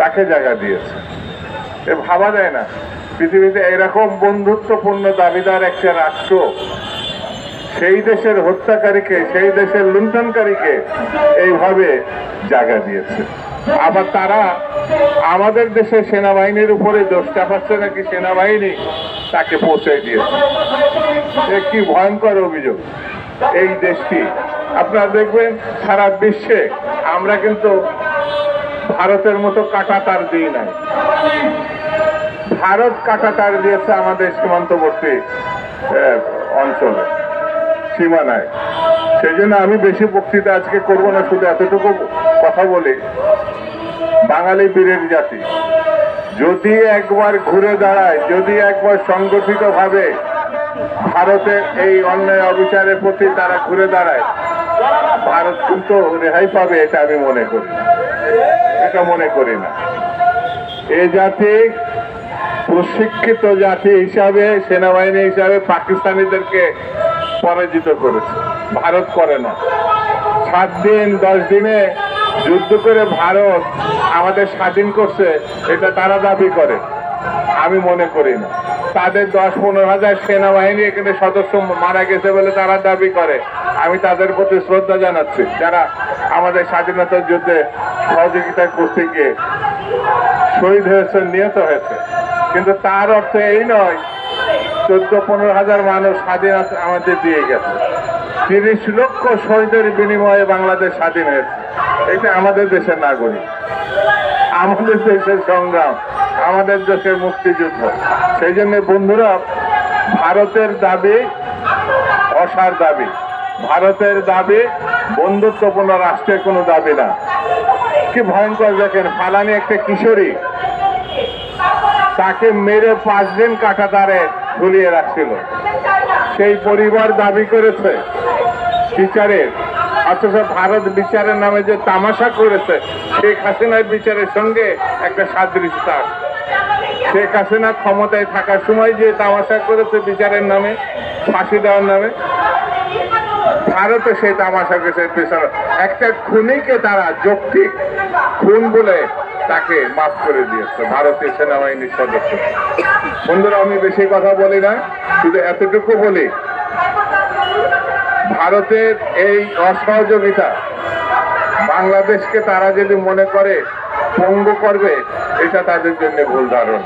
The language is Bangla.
তাকে জায়গা দিয়েছে। এ ভাবা যায় না পৃথিবীতে এরকম বন্ধুত্বপূর্ণ দাবিদার একটা রাষ্ট্র সেই দেশের হত্যাকারীকে, সেই দেশের লুণ্ঠনকারীকে এইভাবে জায়গা দিয়েছে। আবার তারা আমাদের দেশের সেনাবাহিনীর উপরে দোষ চাপাচ্ছে নাকি সেনাবাহিনী তাকে পৌঁছে দিয়েছে। এ কি ভয়ঙ্কর অভিযোগ। এই দেশটি আপনারা দেখবেন সারা বিশ্বে আমরা কিন্তু ভারতের মতো কাঁটাতার দিই নাই। ভারত কাঁটাতার দিয়েছে আমাদের সীমান্তবর্তী অঞ্চলে, সীমানায়। সেই জন্য আমি বেশি বক্তৃতা আজকে করবো না, শুধু এতটুকু কথা বলি, বাঙালি বীরের জাতি যদি একবার ঘুরে দাঁড়ায়, যদি একবার সংগঠিত ভাবে ভারতের এই অন্যায় অবিচারের প্রতি তারা ঘুরে দাঁড়ায়, ভারত কিন্তু রেহাই পাবে, এটা আমি মনে করি, এটা মনে করি না। এই জাতি প্রশিক্ষিত জাতি হিসাবে, সেনাবাহিনী হিসাবে পাকিস্তানিদেরকে পরাজিত করেছে, ভারত করে না। 7 দিন 10 দিনে যুদ্ধ করে ভারত আমাদের স্বাধীন করছে, এটা তারা দাবি করে, আমি মনে করি না। তাদের 10-15 হাজার সেনাবাহিনী এখানে সদস্য মারা গেছে বলে তারা দাবি করে, আমি তাদের প্রতি শ্রদ্ধা জানাচ্ছি, যারা আমাদের স্বাধীনতার যুদ্ধে সহযোগিতা করতে গিয়ে শহীদ হয়েছে, নিহত হয়েছে। কিন্তু তার অর্থ এই নয় 14-15 হাজার মানুষ স্বাধীনতা আমাদের দিয়ে গেছে। 30 লক্ষ শহীদের বিনিময়ে বাংলাদেশ স্বাধীন হয়েছে। এটা আমাদের দেশের নাগরিক, আমাদের দেশের সংগ্রাম, আমাদের দেশের মুক্তিযুদ্ধ। সেই জন্য বন্ধুরা, ভারতের দাবি অসার দাবি, ভারতের দাবি বন্ধুত্বপূর্ণ রাষ্ট্রের কোনো দাবি না। কি ভয়ঙ্কর দেখেন, ফালানি একটা কিশোরী, তাকে মেরে 5 দিন কাঁটাতারে ঝুলিয়ে রাখছিল, সেই পরিবার দাবি করেছে বিচারের, অথচ ভারত বিচারের নামে যে তামাশা করেছে, শেখ হাসিনার বিচারের সঙ্গে একটা সাদৃশ্যতা। শেখ হাসিনা ক্ষমতায় থাকার সময় যে তামাশা করেছে বিচারের নামে, ফাঁসি দেওয়ার নামে, ভারতে সেই তামাশা করেছে। একটা খুনিকে তারা যৌক্তিক খুন বলে তাকে মাফ করে দিয়েছে ভারতীয় সেনাবাহিনীর সদস্য। বন্ধুরা, আমি বেশি কথা বলি না, শুধু এতটুকু বলি, ভারতের এই অসহযোগিতা বাংলাদেশকে তারা যদি মনে করে পঙ্গু করবে, এটা তাদের জন্য ভুল ধারণা।